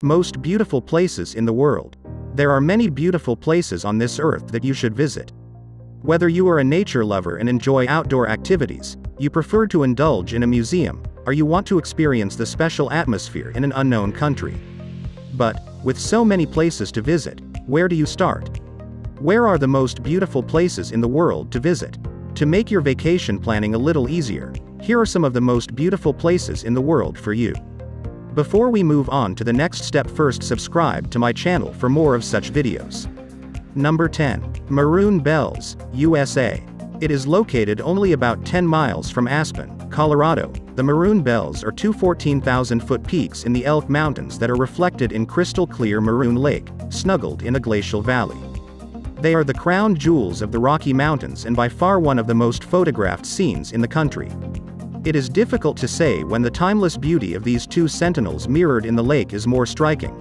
Most beautiful places in the world. There are many beautiful places on this earth that you should visit. Whether you are a nature lover and enjoy outdoor activities, you prefer to indulge in a museum, or you want to experience the special atmosphere in an unknown country. But, with so many places to visit, where do you start? Where are the most beautiful places in the world to visit? To make your vacation planning a little easier, here are some of the most beautiful places in the world for you. Before we move on to the next step, first subscribe to my channel for more of such videos. Number 10. Maroon Bells, USA. It is located only about 10 miles from Aspen, Colorado. The Maroon Bells are two 14,000-foot peaks in the Elk Mountains that are reflected in crystal clear Maroon Lake, snuggled in a glacial valley. They are the crown jewels of the Rocky Mountains and by far one of the most photographed scenes in the country. It is difficult to say when the timeless beauty of these two sentinels mirrored in the lake is more striking.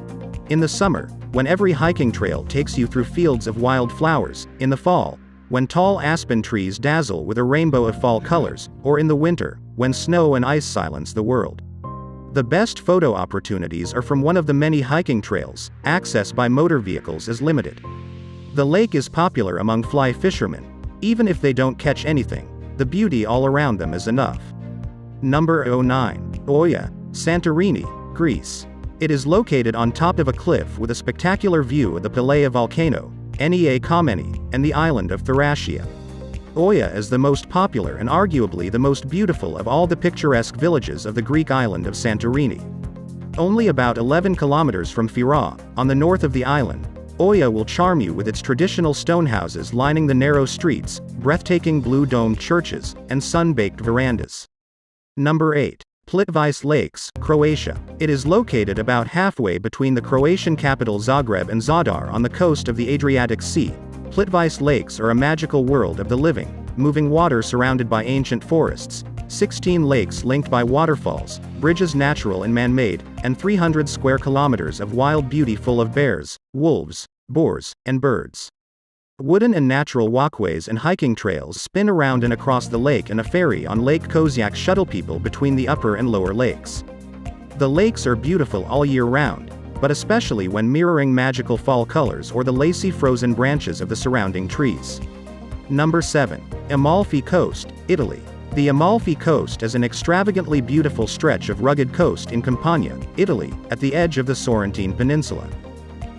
In the summer, when every hiking trail takes you through fields of wild flowers, in the fall, when tall aspen trees dazzle with a rainbow of fall colors, or in the winter, when snow and ice silence the world. The best photo opportunities are from one of the many hiking trails. Access by motor vehicles is limited. The lake is popular among fly fishermen. Even if they don't catch anything, the beauty all around them is enough. Number 09. Oia, Santorini, Greece. It is located on top of a cliff with a spectacular view of the Pelea volcano, Nea Kameni, and the island of Thracia. Oia is the most popular and arguably the most beautiful of all the picturesque villages of the Greek island of Santorini. Only about 11 kilometers from Fira, on the north of the island, Oia will charm you with its traditional stone houses lining the narrow streets, breathtaking blue-domed churches, and sun-baked verandas. Number 8. Plitvice Lakes, Croatia. It is located about halfway between the Croatian capital Zagreb and Zadar on the coast of the Adriatic Sea. Plitvice Lakes are a magical world of the living, moving water surrounded by ancient forests, 16 lakes linked by waterfalls, bridges natural and man-made, and 300 square kilometers of wild beauty full of bears, wolves, boars, and birds. Wooden and natural walkways and hiking trails spin around and across the lake, and a ferry on Lake Kozyak shuttle people between the upper and lower lakes. The lakes are beautiful all year round, but especially when mirroring magical fall colors or the lacy frozen branches of the surrounding trees. Number 7. Amalfi Coast, Italy. The Amalfi Coast is an extravagantly beautiful stretch of rugged coast in Campania, Italy, at the edge of the Sorrentine Peninsula.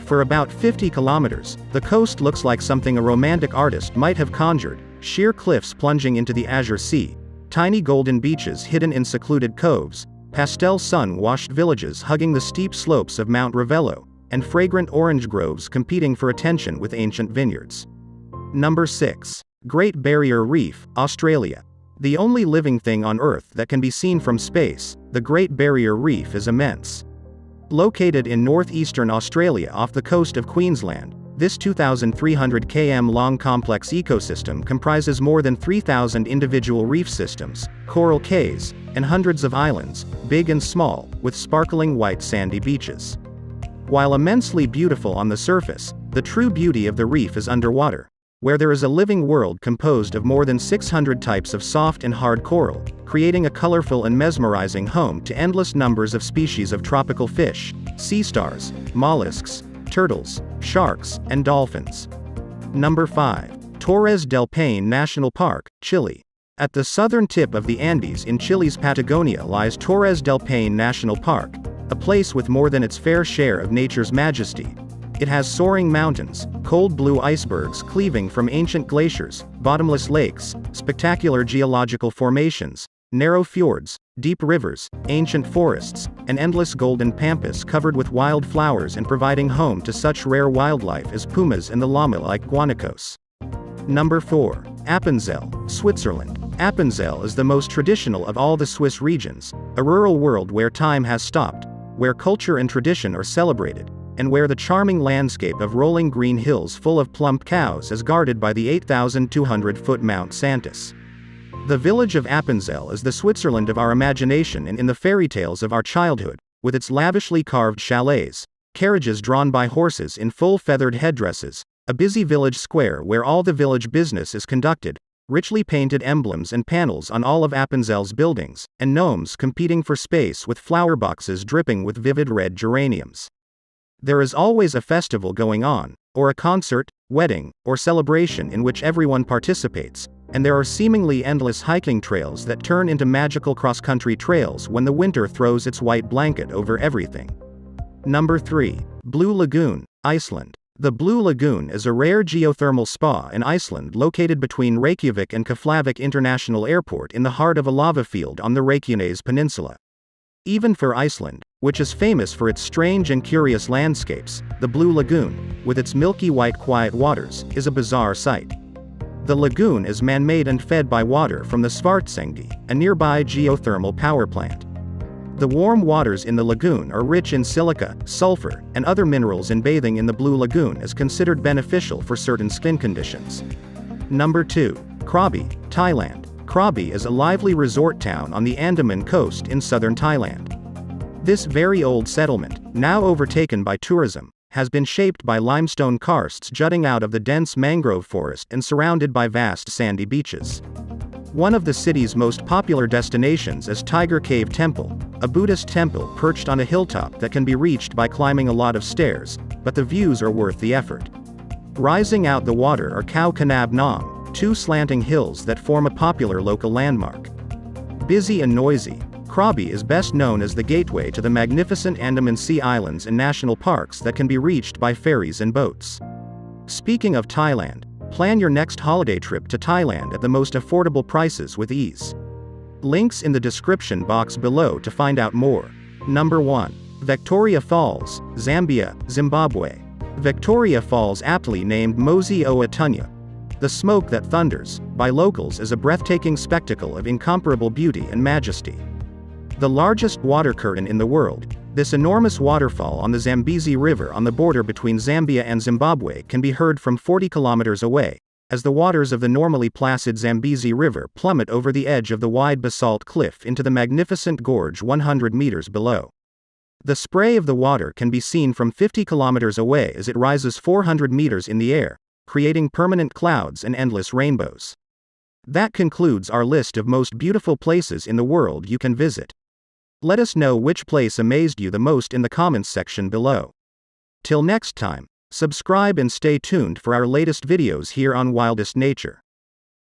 For about 50 kilometers, the coast looks like something a romantic artist might have conjured: sheer cliffs plunging into the azure sea, tiny golden beaches hidden in secluded coves, pastel sun-washed villages hugging the steep slopes of Mount Ravello, and fragrant orange groves competing for attention with ancient vineyards. Number 6. Great Barrier Reef, Australia. The only living thing on Earth that can be seen from space, the Great Barrier Reef is immense. Located in northeastern Australia off the coast of Queensland, this 2,300 km long complex ecosystem comprises more than 3,000 individual reef systems, coral cays, and hundreds of islands, big and small, with sparkling white sandy beaches. While immensely beautiful on the surface, the true beauty of the reef is underwater, where there is a living world composed of more than 600 types of soft and hard coral, creating a colorful and mesmerizing home to endless numbers of species of tropical fish, sea stars, mollusks, turtles, sharks, and dolphins. Number 5. Torres del Paine National Park, Chile. At the southern tip of the Andes in Chile's Patagonia lies Torres del Paine National Park, a place with more than its fair share of nature's majesty. It has soaring mountains, cold blue icebergs cleaving from ancient glaciers, bottomless lakes, spectacular geological formations, narrow fjords, deep rivers, ancient forests, and endless golden pampas covered with wild flowers and providing home to such rare wildlife as pumas and the llama-like guanacos. Number 4. Appenzell, Switzerland. Appenzell is the most traditional of all the Swiss regions, a rural world where time has stopped, where culture and tradition are celebrated, and where the charming landscape of rolling green hills full of plump cows is guarded by the 8,200-foot Mount Santos. The village of Appenzell is the Switzerland of our imagination and in the fairy tales of our childhood, with its lavishly carved chalets, carriages drawn by horses in full feathered headdresses, a busy village square where all the village business is conducted, richly painted emblems and panels on all of Appenzell's buildings, and gnomes competing for space with flower boxes dripping with vivid red geraniums. There is always a festival going on, or a concert, wedding, or celebration in which everyone participates, and there are seemingly endless hiking trails that turn into magical cross-country trails when the winter throws its white blanket over everything. Number 3. Blue Lagoon, Iceland. The Blue Lagoon is a rare geothermal spa in Iceland located between Reykjavik and Keflavik International Airport in the heart of a lava field on the Reykjanes Peninsula. Even for Iceland, which is famous for its strange and curious landscapes, the Blue Lagoon, with its milky white quiet waters, is a bizarre sight. The lagoon is man-made and fed by water from the Svartsengi, a nearby geothermal power plant. The warm waters in the lagoon are rich in silica, sulfur, and other minerals, and bathing in the Blue Lagoon is considered beneficial for certain skin conditions. Number 2. Krabi, Thailand. Krabi is a lively resort town on the Andaman coast in southern Thailand. This very old settlement, now overtaken by tourism, has been shaped by limestone karsts jutting out of the dense mangrove forest and surrounded by vast sandy beaches. One of the city's most popular destinations is Tiger Cave Temple, a Buddhist temple perched on a hilltop that can be reached by climbing a lot of stairs, but the views are worth the effort. Rising out the water are Khao Kanab Nong, two slanting hills that form a popular local landmark. Busy and noisy, Krabi is best known as the gateway to the magnificent Andaman Sea Islands and national parks that can be reached by ferries and boats. Speaking of Thailand, plan your next holiday trip to Thailand at the most affordable prices with ease. Links in the description box below to find out more. Number 1. Victoria Falls, Zambia, Zimbabwe. Victoria Falls, aptly named Mosi Oa Tunya, the smoke that thunders, by locals, is a breathtaking spectacle of incomparable beauty and majesty. The largest water curtain in the world, this enormous waterfall on the Zambezi River on the border between Zambia and Zimbabwe can be heard from 40 kilometers away, as the waters of the normally placid Zambezi River plummet over the edge of the wide basalt cliff into the magnificent gorge 100 meters below. The spray of the water can be seen from 50 kilometers away as it rises 400 meters in the air, creating permanent clouds and endless rainbows. That concludes our list of most beautiful places in the world you can visit. Let us know which place amazed you the most in the comments section below. Till next time, subscribe and stay tuned for our latest videos here on Wildest Nature.